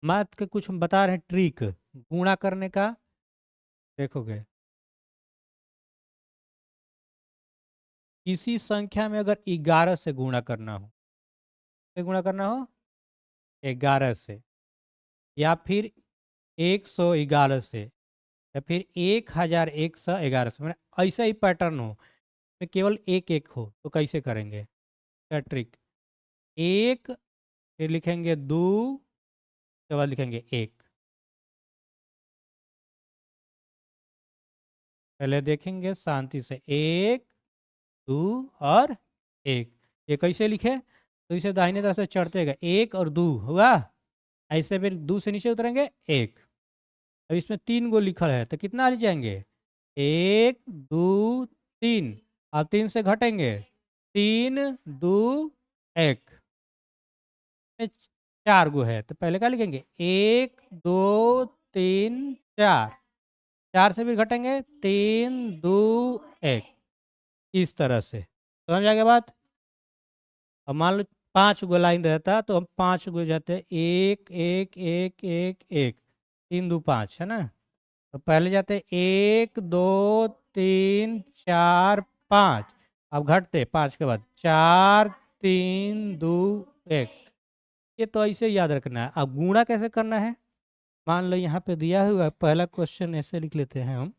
Math के कुछ हम बता रहे हैं ट्रिक गुणा करने का। देखोगे किसी संख्या में अगर 11 से गुणा करना हो, से गुणा करना हो 11 से, या फिर 111 से, या फिर 1111 से, मैंने ऐसा ही पैटर्न हो में केवल एक एक हो तो कैसे करेंगे? क्या ट्रिक? एक, फिर लिखेंगे दो, उसके बाद लिखेंगे एक। पहले देखेंगे शांति से, एक, दो और एक। ये कैसे लिखे? तो इसे दाहिने तरफ से चढ़ते गए, एक और दो हुआ, ऐसे फिर दो से नीचे उतरेंगे एक। अब इसमें तीन गो लिखल है तो कितना आ जाएंगे? एक, दो, तीन। अब तीन से घटेंगे, तीन, दो, एक। में चार गो है तो पहले क्या लिखेंगे? एक, दो, तीन, चार। चार से भी घटेंगे, तीन, दो, एक। इस तरह से समझ आ गया बात? अब मान लो 5 गो लाइन रहता तो हम 5 गो जाते, एक एक एक एक एक, तीन दो पाँच है ना। तो पहले जाते एक, दो, तीन, चार, पाँच। अब घटते पाँच के बाद, चार, तीन, दो, एक। ये तो ऐसे ही याद रखना है। अब गुणा कैसे करना है? मान लो यहाँ पे दिया हुआ है, पहला क्वेश्चन ऐसे लिख लेते हैं हम,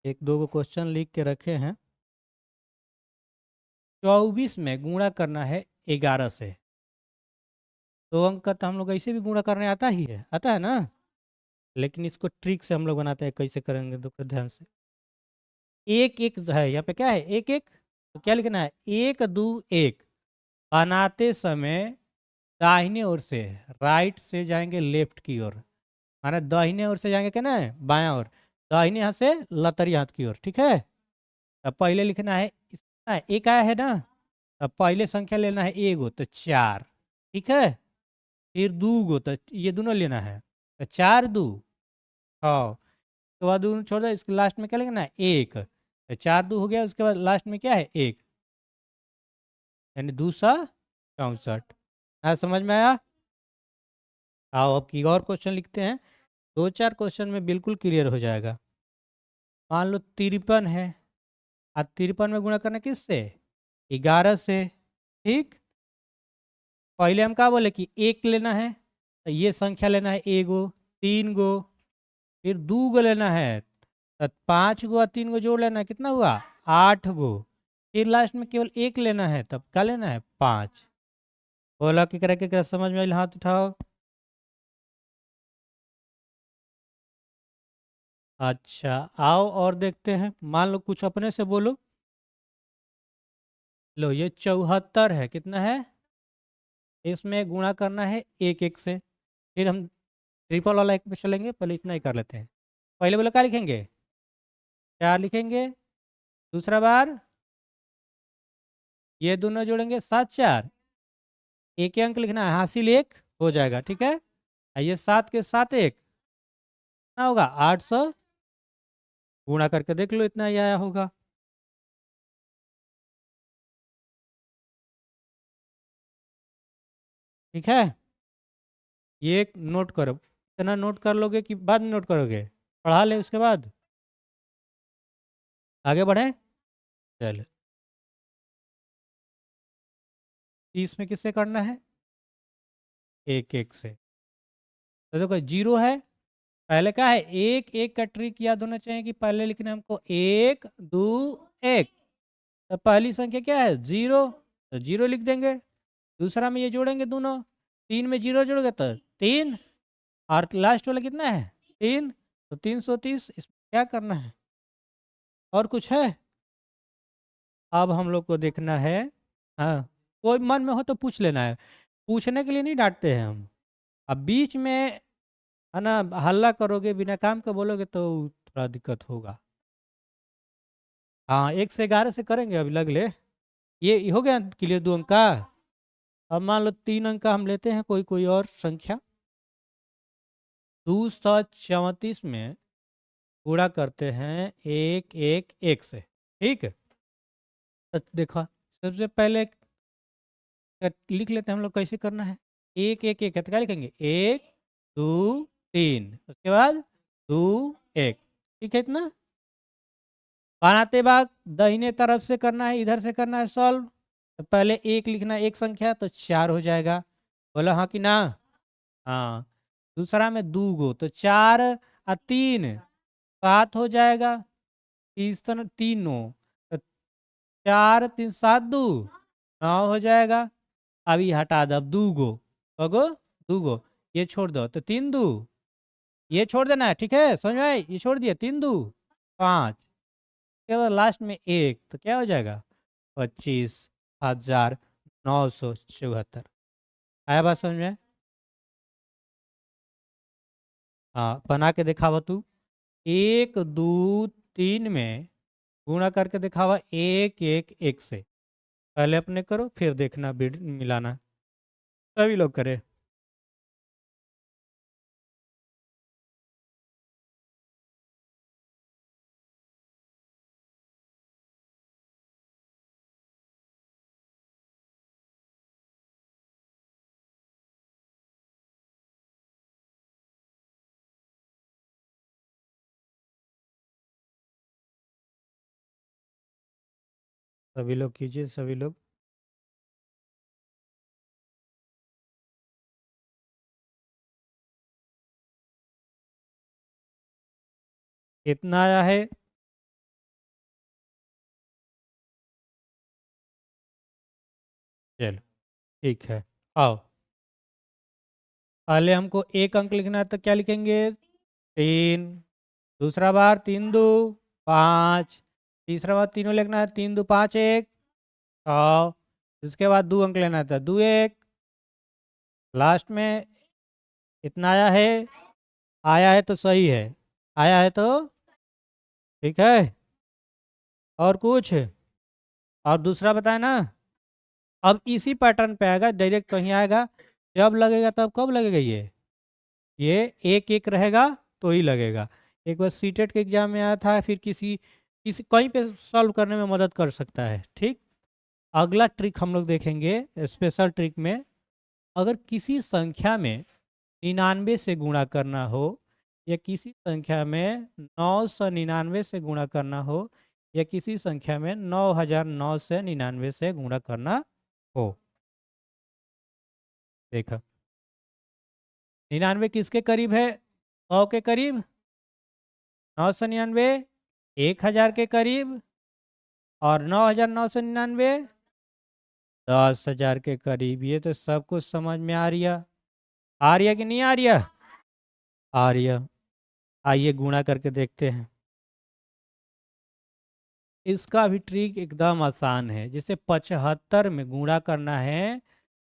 एक दो गो क्वेश्चन लिख के रखे हैं। 24 में गुणा करना है 11 से। 2 अंक का तो हम लोग ऐसे भी गुणा करने आता ही है, आता है ना। लेकिन इसको ट्रिक से हम लोग बनाते हैं, कैसे करेंगे तो ध्यान से। एक एक है यहाँ पे, क्या है? एक एक, तो क्या लिखना है? एक, दो, एक। बनाते समय दाहिने ओर से, राइट से जाएंगे लेफ्ट की ओर, माना दाहिने ओर से जाएंगे क्या ना, बायां ओर। दाहिने हाथ से लतरी हाथ की ओर, ठीक है। तब पहले लिखना है एक आया है ना, तब पहले संख्या लेना है एगो तो चार, ठीक है। फिर दू गो तो ये दोनों लेना है, तो चार दो छः। उसके बाद दोनों छोड़ दो, इसके लास्ट में क्या लिखना है? एक। तो चार दो हो गया, उसके बाद लास्ट में क्या है? एक, यानी 264। समझ में आया? आओ अब की और क्वेश्चन लिखते हैं, दो चार क्वेश्चन में बिल्कुल क्लियर हो जाएगा। मान लो 53 है, अब 53 में गुणा करना किससे? 11 से, ठीक। पहले हम क्या बोले कि एक लेना है, तो ये संख्या लेना है एगो, तीन गो, फिर दू गो लेना है, तो 5 गो और 3 गो जोड़ लेना है, कितना हुआ? 8 गो। फिर लास्ट में केवल एक लेना है, तब क्या लेना है? 5। बोला कि समझ में आइल? हाथ उठाओ। अच्छा, आओ और देखते हैं। मान लो कुछ अपने से बोलो। लो ये 74 है, कितना है? इसमें गुणा करना है एक एक से। फिर हम ट्रिपल वाला एक पे चलेंगे, पहले इतना ही कर लेते हैं। पहले बोला क्या लिखेंगे? चार लिखेंगे। दूसरा बार ये दोनों जोड़ेंगे, सात चार। एक ही अंक लिखना है, हासिल एक हो जाएगा, ठीक है। ये सात के साथ एक कितना होगा? 800। गुणा करके देख लो, इतना ही आया होगा। ठीक है, ये एक नोट करो। इतना नोट कर लोगे कि बाद में नोट करोगे? पढ़ा ले उसके बाद आगे बढ़े। चल, इसमें किससे करना है? एक एक से। तो देखो जीरो है, पहले क्या है? एक एक का ट्रिक याद होना चाहिए कि पहले लिखना है हमको एक, दो, एक। तो पहली संख्या क्या है? जीरो, तो जीरो लिख देंगे। दूसरा में ये जोड़ेंगे दोनों, तीन में जीरो जोड़ोगे तो तीन, और लास्ट वाला कितना है? तीन। तो 330। इसमें क्या करना है? और कुछ है? अब हम लोग को देखना है, हाँ, कोई मन में हो तो पूछ लेना है, पूछने के लिए नहीं डांटते हैं हम। अब बीच में है ना हल्ला करोगे, बिना काम का बोलोगे तो थोड़ा दिक्कत होगा। हाँ, 1 से 11 से करेंगे अभी लग ले। ये हो गया क्लियर 2 अंक का। अब मान लो 3 अंक का हम लेते हैं, कोई कोई और संख्या। 234 में गुणा करते हैं एक एक एक से, ठीक है। तो देखो सबसे पहले लिख लेते हैं हम लोग, कैसे करना है। एक एक एक है तो क्या लिखेंगे 1 2 3, उसके बाद 2 1। ठीक है इतना। बनाते वक्त दाहिने तरफ से करना है, इधर से करना है सॉल्व। तो पहले एक लिखना है, एक संख्या तो 4 हो जाएगा। बोला हाँ कि ना? हाँ। दूसरा में 2 गो तो 4 और 3 7 हो जाएगा। तीसरा 3 9 तो 4 3 7 2 9 हो जाएगा। अभी हटा दो, अब 2 गो अगो 2 गो ये छोड़ दो तो 3 2 ये छोड़ देना है। ठीक है समझ में आए? ये छोड़ दिया 3 2 5, के बाद लास्ट में एक तो क्या हो जाएगा 25,974। आया बात समझ में? हाँ बना के दिखावा तू। 1 2 3 में गुणा करके दिखावा 1 1 1 से। पहले अपने करो फिर देखना बिड मिलाना। सभी लोग करे। सभी लोग कीजिए सभी लोग। कितना आया है? चलो ठीक है। आओ पहले हमको एक अंक लिखना है तो क्या लिखेंगे 3। दूसरा बार 3 2 5। तीसरा बार तीनों लिखना है 3 2 5 1 6। इसके बाद 2 अंक लेना था 2 1। लास्ट में इतना आया है। आया है तो सही है। आया है तो ठीक है। और कुछ? और दूसरा बताए ना। अब इसी पैटर्न पे आएगा, डायरेक्ट कहीं आएगा। जब लगेगा तब कब लगेगा ये एक एक रहेगा तो ही लगेगा। एक बार सीटेट के एग्जाम में आया था, फिर किसी किसी कहीं पे सॉल्व करने में मदद कर सकता है। ठीक। अगला ट्रिक हम लोग देखेंगे स्पेशल ट्रिक में। अगर किसी संख्या में 99 से गुणा करना हो, या किसी संख्या में 999 से गुणा करना हो, या किसी संख्या में 9009 से 99 से गुणा करना हो। देखो 99 किसके करीब है? 100 के करीब। 999 1000 के करीब। और 9999 10,000 के करीब। ये तो सब कुछ समझ में आ रही है। आ रही है कि नहीं आ रही है? आ रही है। आइए गुणा करके देखते हैं। इसका भी ट्रिक एकदम आसान है। जैसे 75 में गुणा करना है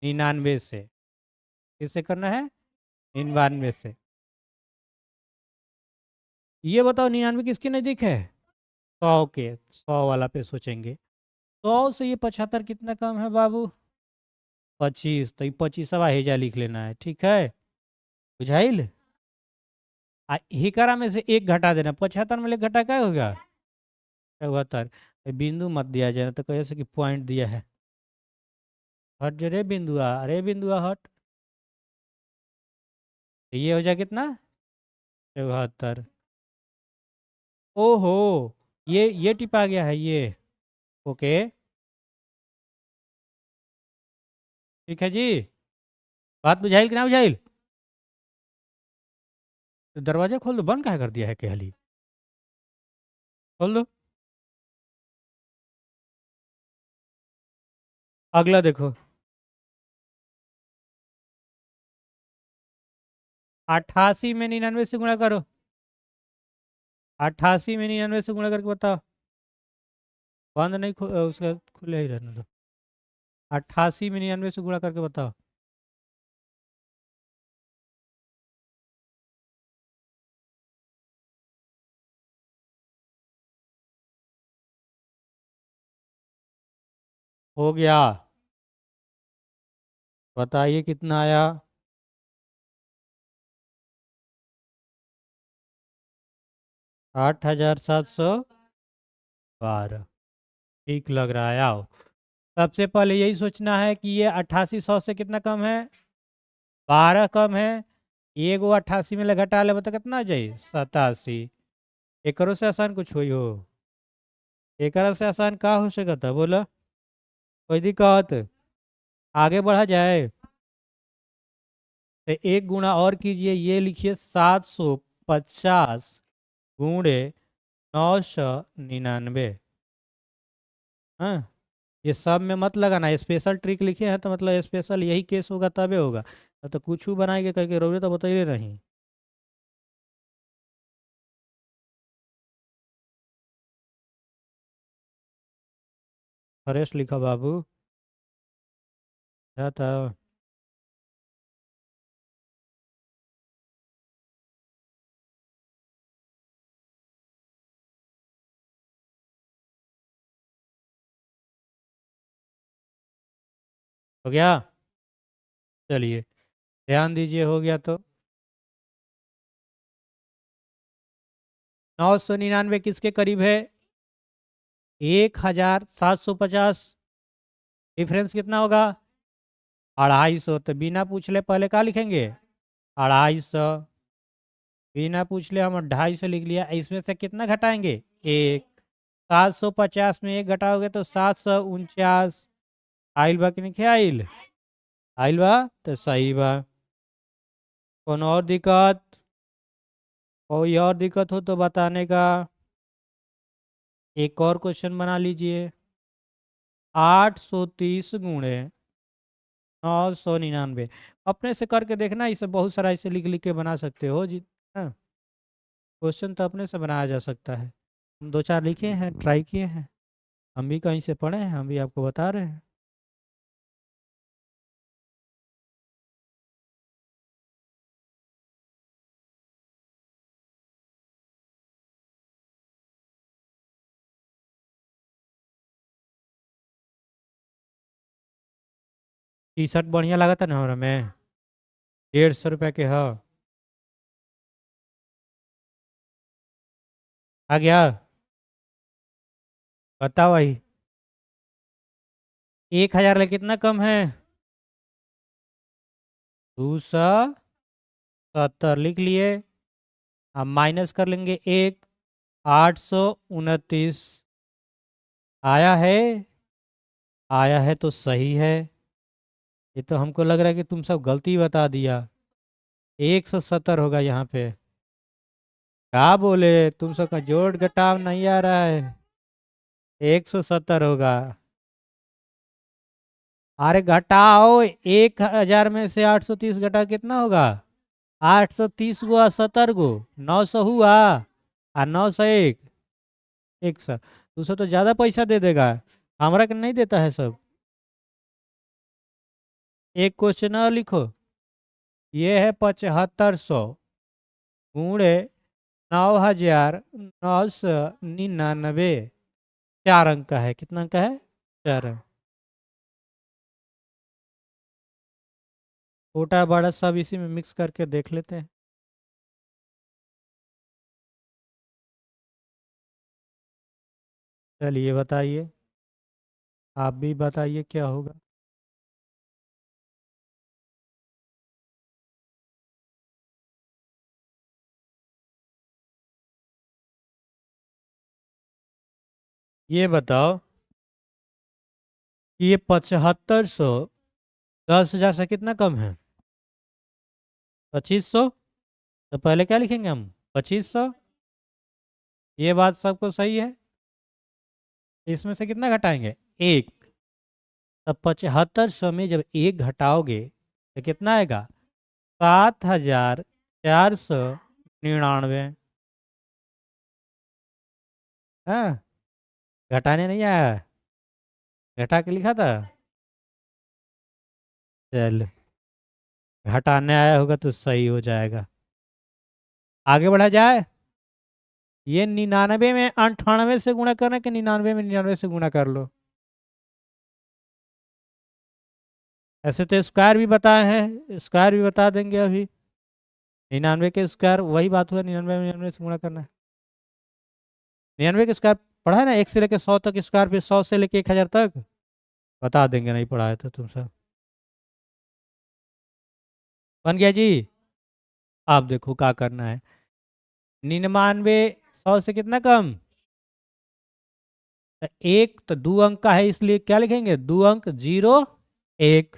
99 से। किससे करना है? 99 से। ये बताओ 99 किसके नज़दीक है? 100 के। 100 वाला पे सोचेंगे। 100 से ये 75 कितना कम है बाबू? 25। तो ये 25वां हेजा लिख लेना है। ठीक है बुझाइल। हिकारा में से एक घटा देना। 75 में ले घटा क्या होगा? 74। बिंदु मत दिया जाए तो कैसे कि पॉइंट दिया है। हट जो रे बिंदुआ, अरे बिंदुआ हट। तो ये हो जाए कितना? 74। ओहो ये टिपा गया है ये। ओके ठीक है जी। बात बुझाइल कि ना बुझाइल? तो दरवाजा खोल दो, बंद काहे कर दिया है केहली? खोल दो। अगला देखो 88 में 99 से गुणा करो। 88 में 99 से गुणा करके बताओ। बंद नहीं उसका खुले ही रहने दो। 88 में 99 से गुणा करके बताओ। हो गया। बताइए कितना आया? 8,712। ठीक लग रहा है। आओ सबसे पहले यही सोचना है कि ये 88 100 से कितना कम है? 12 कम है, एगो 88 में ले घटा ले बता कितना आ जाई 87। एकरो से आसान कुछ हुई हो? एकरा से आसान का हो सकता बोला? कोई दिक्कत? आगे बढ़ा जाए तो एक गुणा और कीजिए, ये लिखिए 750 गुणे 999। हाँ, ये सब में मत लगाना, स्पेशल ट्रिक लिखे हैं तो मतलब स्पेशल यही केस होगा तबे होगा, तो कुछ बनाएंगे करके रोगे तो बताइए नहीं। फ्रेश लिखा बाबू। क्या था? हो गया? चलिए ध्यान दीजिए, हो गया तो 999 किसके करीब है? 1750। डिफरेंस कितना होगा? 250। तो बिना पूछ ले पहले क्या लिखेंगे? 250। बिना पूछ ले हम 250 लिख लिया, इसमें से कितना घटाएंगे? एक। 750 में एक घटाओगे तो 749। आइल बा कि नहीं आइल? आइल बा तो सही बा। कौन और दिक्कत? कोई और दिक्कत हो तो बताने का। एक और क्वेश्चन बना लीजिए। 830 गुणे 999। अपने से करके देखना, इसे बहुत सारा इसे लिख लिख के बना सकते हो जी। हाँ, क्वेश्चन तो अपने से बनाया जा सकता है। हम दो चार लिखे हैं, ट्राई किए हैं, हम भी कहीं से पढ़े हैं, हम भी आपको बता रहे हैं। टी शर्ट बढ़िया लगा था ना हमारा में? 150 रुपये के है। आ गया? बताओ भाई। 1000 ले कितना कम है? 270 लिख लिए। अब माइनस कर लेंगे एक। 829 आया है। आया है तो सही है। ये तो हमको लग रहा है कि तुम सब गलती बता दिया। 170 होगा यहाँ पे। क्या बोले? तुम सबका जोड़ घटाव नहीं आ रहा है। 170 होगा। अरे घटाओ, 1000 में से 830 घटा कितना होगा? 830 गो 70 गो, 900 हुआ। और 901। 100। तू सब तो ज्यादा पैसा दे देगा, हमरा के नहीं देता है सब। एक क्वेश्चन और लिखो। ये है 7500 गुणे 9999। 4 अंक का है। कितना अंक का है? 4 अंक। छोटा बड़ा सब इसी में मिक्स करके देख लेते हैं। चलिए बताइए, आप भी बताइए क्या होगा। ये बताओ कि ये 7500 10,000 से कितना कम है? 2500। तो पहले क्या लिखेंगे हम? 2500। ये बात सबको सही है। इसमें से कितना घटाएंगे? एक। तब 7500 में जब एक घटाओगे तो कितना आएगा? 7499। हाँ, घटाने नहीं आया, घटा के लिखा था। चल, घटाने आया होगा तो सही हो जाएगा। आगे बढ़ा जाए। ये 99 में 98 से गुणा करना कि 99 में 99 से गुणा कर लो। ऐसे तो स्क्वायर भी बताए हैं, स्क्वायर भी बता देंगे अभी। 99 के स्क्वायर वही बात हुआ, 99 में 99 से गुणा करना है। 99 के स्क्वायर पढ़ा है ना, 1 से लेकर 100 तक स्क्वायर, फिर 100 से लेकर 1000 तक। बता देंगे नहीं पढ़ा है तो तुम सब। बन गया जी। आप देखो क्या करना है। 99 100 से कितना कम? तो एक तो दो अंक का है, इसलिए क्या लिखेंगे? दो अंक, 0 1।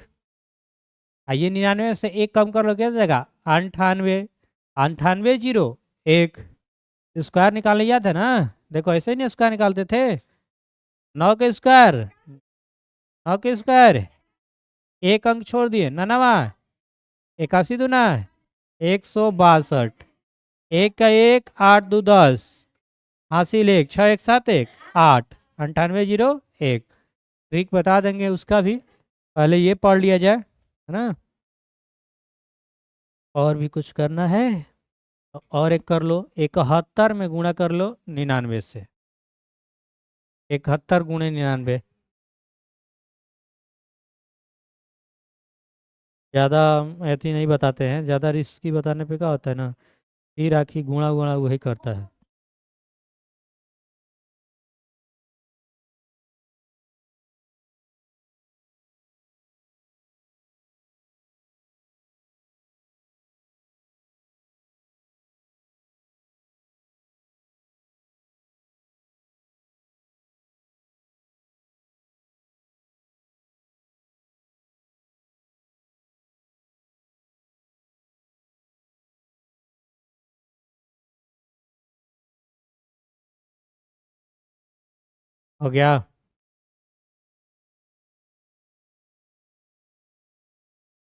आइए 99 से एक कम कर लो, क्या जाएगा? 98। 98 0 1। स्क्वायर निकालने याद है ना? देखो ऐसे ही नहीं स्क्वायर निकालते थे। 9 के स्क्वायर, 9 के स्क्वायर, एक अंक छोड़ दिए, 99, 81 दूना 162, एक का एक, 8 दो 10, हासिल एक, 6 1 7 1 8, 98 0 1। ट्रिक बता देंगे उसका भी, पहले ये पढ़ लिया जाए, है ना? और भी कुछ करना है? और एक कर लो, 71 में गुणा कर लो 99 से। 71 गुणे 99। ज़्यादा ऐसी नहीं बताते हैं, ज़्यादा रिस्की बताने पे क्या होता है ना, फिर आखिर गुणा गुणा वही करता है। हो गया?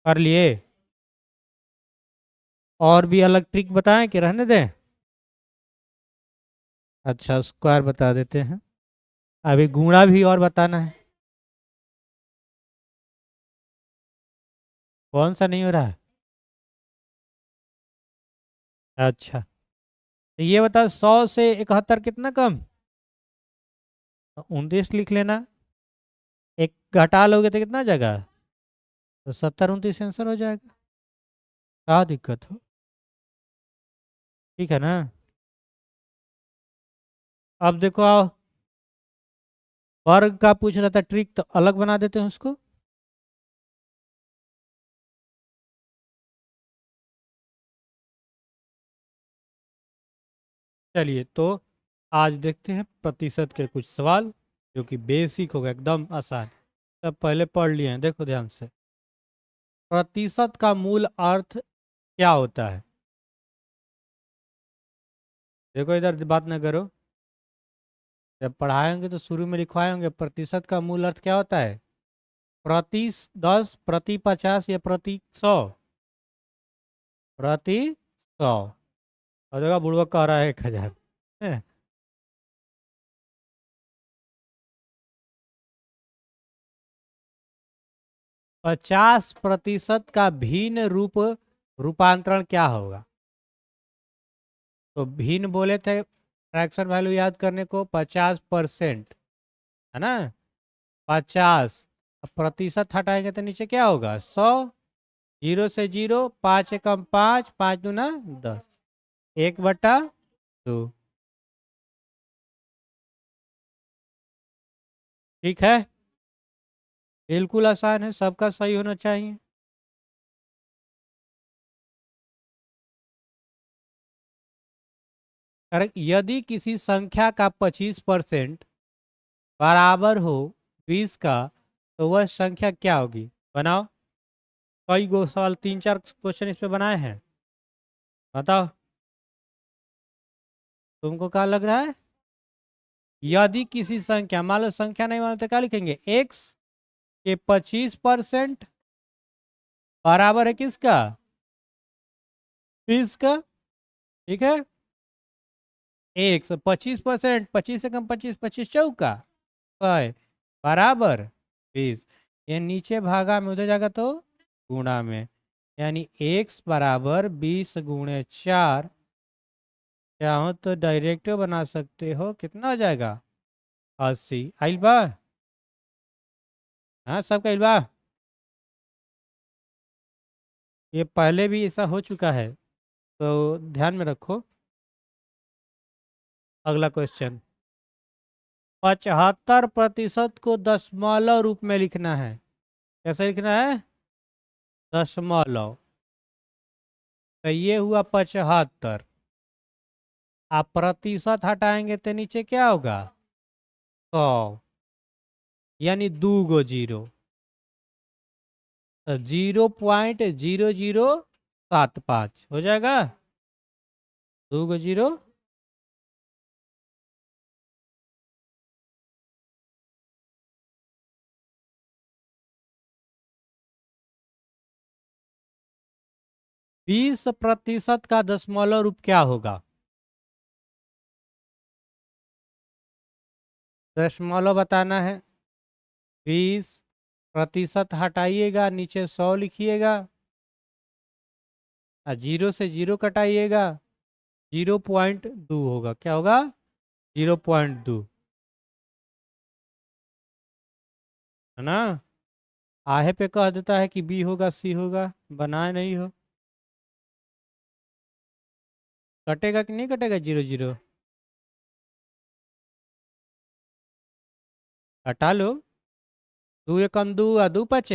कर लिए? और भी अलग ट्रिक बताएं कि रहने दें? अच्छा, स्क्वायर बता देते हैं। अभी गुणा भी और बताना है। कौन सा नहीं हो रहा है? अच्छा, तो ये बता, 100 से 71 कितना कम? तो 29 लिख लेना। एक घटा लोगे तो कितना आ जाएगा? तो 70 29 आंसर हो जाएगा। क्या दिक्कत हो? ठीक है ना? अब देखो आओ, वर्ग का पूछ रहा था ट्रिक, तो अलग बना देते हैं उसको। चलिए तो आज देखते हैं प्रतिशत के कुछ सवाल, जो कि बेसिक होगा, एकदम आसान। सब पहले पढ़ लिए हैं, देखो ध्यान से। प्रतिशत का मूल अर्थ क्या होता है? देखो इधर बात ना करो, जब पढ़ाएंगे तो शुरू में लिखवाए होंगे, प्रतिशत का मूल अर्थ क्या होता है? प्रति 10, प्रति 50 या प्रति 100? प्रति 100। और देखो बुड़बक कह रहा है 1000। 50% का भिन्न रूपांतरण क्या होगा? तो भिन्न बोले थे, फ्रैक्शन वैल्यू याद करने को, 50%, है ना? 50, अब प्रतिशत हटाएंगे तो नीचे क्या होगा? 100। 0 से 0, 5 एकम 5, 5 दूना 10, 1/2। ठीक है, बिल्कुल आसान है, सबका सही होना चाहिए। अरे यदि किसी संख्या का 25% बराबर हो 20 का, तो वह संख्या क्या होगी? बनाओ। कई गो सवाल, 3 4 क्वेश्चन इस पे बनाए हैं, बताओ। तुमको क्या लग रहा है? यदि किसी संख्या, मान लो संख्या नहीं मानो तो क्या लिखेंगे? x के 25% बराबर है किसका? 20 का। ठीक है, एक सौ 25%, 25 से कम 25, 25 चौका है, बराबर 20। ये नीचे भागा में उधर जाएगा तो गुणा में, यानी x बराबर 20 गुणे 4। चाहो तो डायरेक्ट बना सकते हो, कितना हो जाएगा? 80। आइल बा? हाँ सबका आइल बा? ये पहले भी ऐसा हो चुका है, तो ध्यान में रखो। अगला क्वेश्चन, 75% को दशमलव रूप में लिखना है। कैसे लिखना है? दशमलव। तो ये हुआ 75। आप प्रतिशत हटाएंगे तो नीचे क्या होगा? 100, यानी 2 गो 0। तो 0.0075 हो जाएगा। 2 गो 0। 20% का दशमलव रूप क्या होगा? दशमलव बताना है। 20% हटाइएगा, नीचे 100 लिखिएगा, और 0 से 0 कटाइएगा, 0.2 होगा। क्या होगा? 0.2, है ना? आहे पे कह देता है कि बी होगा सी होगा, बनाए नहीं हो। कटेगा कि नहीं कटेगा? 0 0 हटा लो। 2 एकम 2 और 2 5।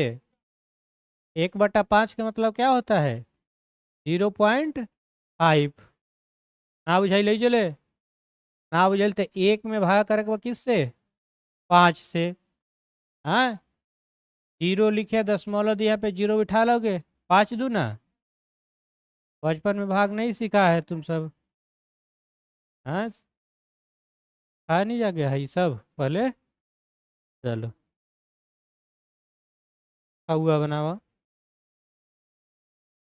1/5 का मतलब क्या होता है? 0.5। ना बुझाई ले चले, ना बुझाइल तो 1 में भाग करके किससे? 5 से। हाँ, 0 लिखे दशमलव दिया पे 0 बिठा लोगे। 5 दूना। बचपन में भाग नहीं सीखा है तुम सब? हाँ, खा नहीं जागे है ये सब पहले। चलो, हुआ बनावा।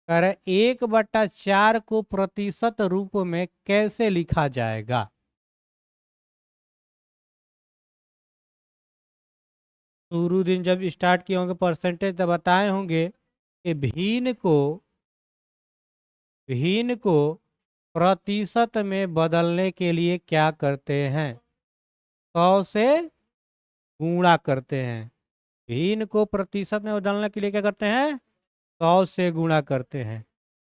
कह रहे 1/4 को प्रतिशत रूप में कैसे लिखा जाएगा? शुरू दिन जब स्टार्ट किए होंगे परसेंटेज तब बताए होंगे कि भिन्न को प्रतिशत में बदलने के लिए क्या करते हैं? 100 से गुणा करते हैं। भिन्न को प्रतिशत में बदलने के लिए क्या करते हैं? 100 से गुणा करते हैं।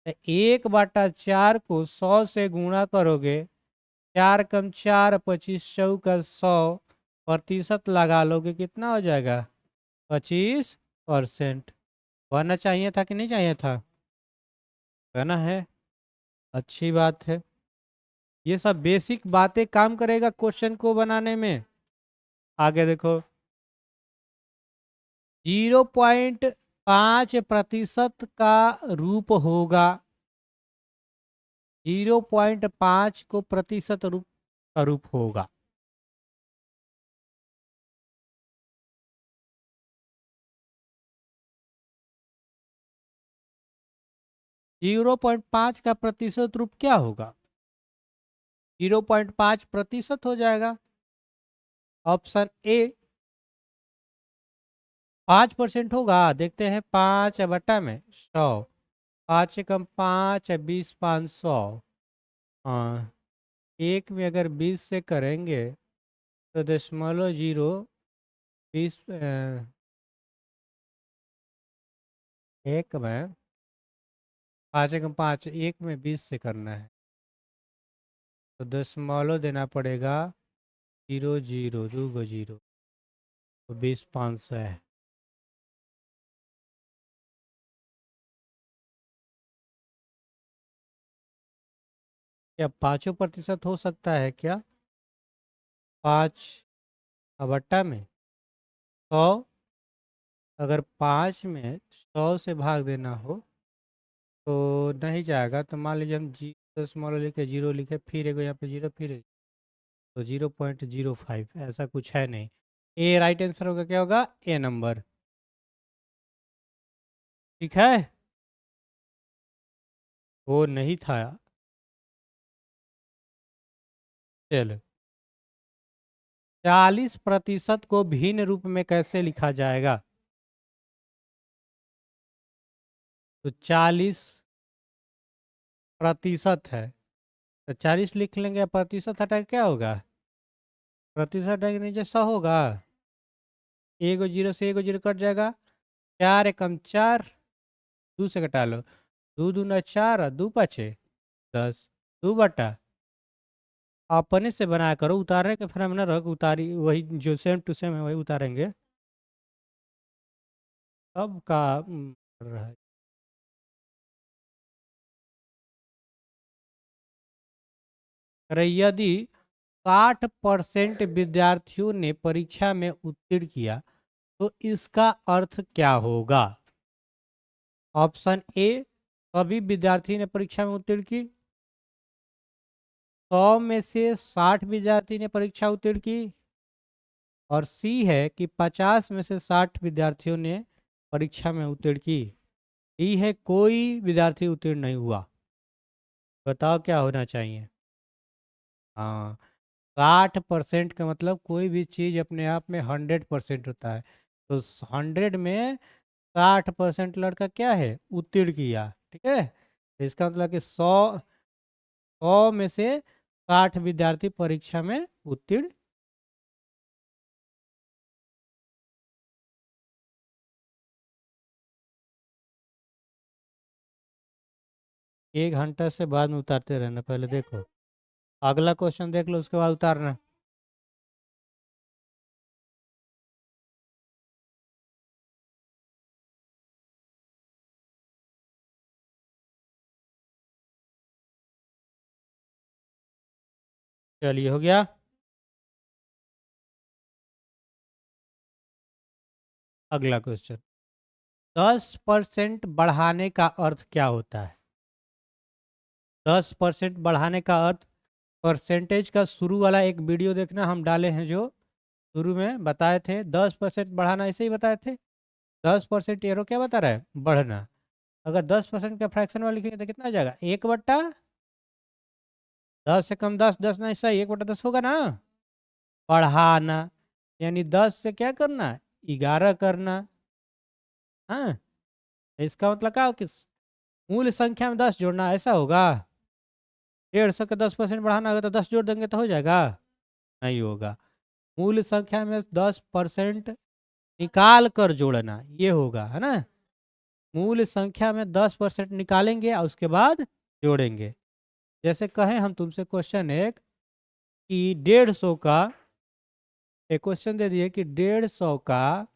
तो 1/4 को 100 से गुणा करोगे, 4 कम 4, 25 चौका 100, प्रतिशत लगा लोगे, कितना हो जाएगा? 25%। बनना चाहिए था कि नहीं चाहिए था? कहना है। अच्छी बात है। ये सब बेसिक बातें काम करेगा क्वेश्चन को बनाने में। आगे देखो, 0.5% का रूप होगा। 0.5 को प्रतिशत रूप का रूप होगा। जीरो पॉइंट पाँच का प्रतिशत रूप क्या होगा? 0.5% हो जाएगा। ऑप्शन ए 5% होगा। देखते हैं, 5/100। 5 एकम 5 है, 20 500। हाँ, एक में अगर 20 से करेंगे तो दशमलव 0 20 एक में 5 एकम 5, एक में 20 से करना है तो दशमलव देना पड़ेगा। 0 0 2 गो 0, तो 20 500 है। क्या 5% हो सकता है क्या? 5/100 में 100, अगर 5 में 100 से भाग देना हो तो नहीं जाएगा। तो मान लीजिए हम 0 लिखे, फिर एगो यहाँ पे 0, फिर तो 0.05, ऐसा कुछ है नहीं। ए राइट आंसर होगा। क्या होगा? ए नंबर। ठीक है, वो नहीं था। चलो, 40% को भिन्न रूप में कैसे लिखा जाएगा? तो 40% है, तो 40 लिख लेंगे। प्रतिशत हटा के क्या होगा? प्रतिशत हटा के नीचे 100 होगा। एगो 0 से एगो 0 कट जाएगा। 4 एकम 4, 2 से घटा लो। 2 दूना 4 और 2 5 10। 2 बटा अपने से बनाया करो, उतारने के फिर हम ना रख उतारी, वही जो सेम टू सेम है वही उतारेंगे। अब का रहा है। अरे यदि 60% विद्यार्थियों ने परीक्षा में उत्तीर्ण किया तो इसका अर्थ क्या होगा? ऑप्शन ए, सभी विद्यार्थी ने परीक्षा में उत्तीर्ण की। 100 में से 60 विद्यार्थी ने परीक्षा उत्तीर्ण की। और सी है कि 50 में से 60 विद्यार्थियों ने परीक्षा में उत्तीर्ण की। डी है कोई विद्यार्थी उत्तीर्ण नहीं हुआ। बताओ क्या होना चाहिए? हाँ, 60% का मतलब कोई भी चीज़ अपने आप में 100% होता है। तो 100 में 60% लड़का क्या है, उत्तीर्ण किया। ठीक है, तो इसका मतलब कि 100 में से 60 विद्यार्थी परीक्षा में उत्तीर्ण। एक घंटा से बाद में उतारते रहना, पहले देखो अगला क्वेश्चन देख लो, उसके बाद उतारना। चलिए, हो गया। अगला क्वेश्चन, 10% बढ़ाने का अर्थ क्या होता है? 10% बढ़ाने का अर्थ, परसेंटेज का शुरू वाला एक वीडियो देखना, हम डाले हैं जो शुरू में बताए थे। 10% बढ़ाना ऐसे ही बताए थे। 10% एरो क्या बता रहा है, बढ़ना। अगर 10% का फ्रैक्शन वाला लिखेंगे तो कितना आ जाएगा, 1/, 10 से कम 10, 10 नहीं सही, 1/10 होगा ना। बढ़ाना यानी 10 से क्या करना, 11 करना। हाँ, इसका मतलब क्या हो कि मूल संख्या में 10 जोड़ना, ऐसा होगा। 150 का 10% बढ़ाना होगा तो 10 जोड़ देंगे तो हो जाएगा, नहीं होगा। मूल संख्या में 10% निकाल कर जोड़ना, ये होगा, है ना। मूल संख्या में 10% निकालेंगे और उसके बाद जोड़ेंगे। जैसे कहें हम तुमसे क्वेश्चन एक कि 150 का, एक क्वेश्चन दे दिए कि 150 का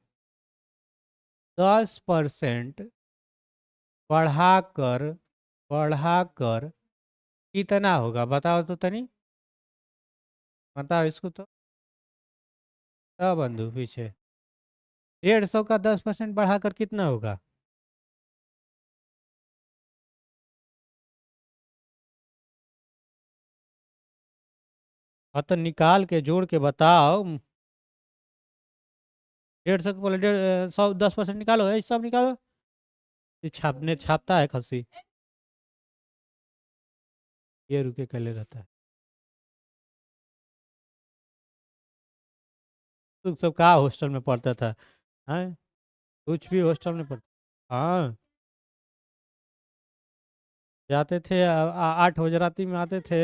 10% बढ़ाकर बढ़ाकर कितना होगा, बताओ तो तनी, बताओ इसको तो। बंधु पीछे, 150 का 10% बढ़ाकर कितना होगा? हाँ, तो निकाल के जोड़ के बताओ। 150 के बोले 100, 10% निकालो, सब निकालो। ये छापने छापता है खसी, ये रुके कले रहता है। तुम सब कहाँ हॉस्टल में पढ़ता था? हैं, कुछ भी हॉस्टल में पढ़ता। हाँ, जाते थे 8 बजे राती में आते थे।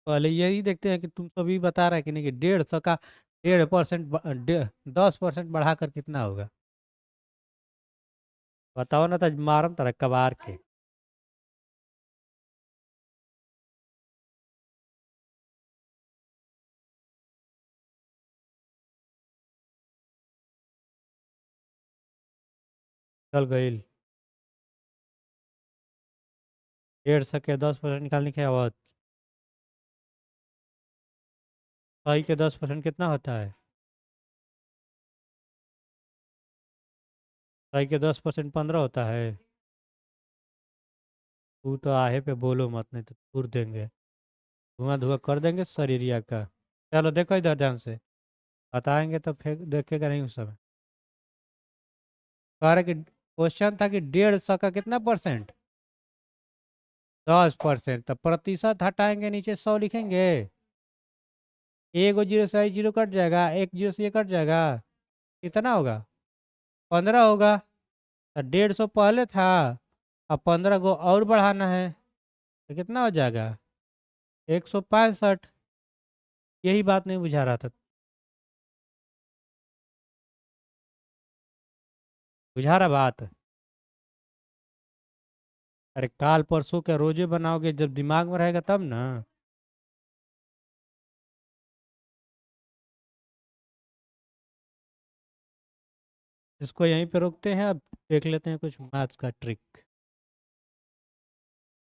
पहले यही देखते हैं कि तुम सभी बता रहे कि नहीं कि 150 का 1.5%, 10% बढ़ाकर कितना होगा। बताओ ना, तो मारम तरह कबार के। चल गई। 150 के 10% निकालने की आवाज। सही के 10% कितना होता है? सही के 10% 15 होता है। तू तो आहे पे बोलो मत, नहीं तो तूर देंगे, धुआं धुआं कर देंगे शरीरिया का। चलो देखो इधर ध्यान से, बताएंगे तो फिर देखेगा नहीं उस समय। कह रहे कि क्वेश्चन था कि 150 का कितना परसेंट, 10%। तो प्रतिशत हटाएंगे, नीचे 100 लिखेंगे। एक जीरो से एक जीरो कट जाएगा, एक जीरो से ये कट जाएगा, कितना होगा, 15 होगा। तो 150 पहले था, अब 15 को और बढ़ाना है, तो कितना हो जाएगा, 165। यही बात नहीं बुझा रहा था। बुझा रहा बात? अरे काल परसों क्या रोजे बनाओगे, जब दिमाग में रहेगा तब ना। इसको यहीं पे रोकते हैं, अब देख लेते हैं कुछ मैथ्स का ट्रिक।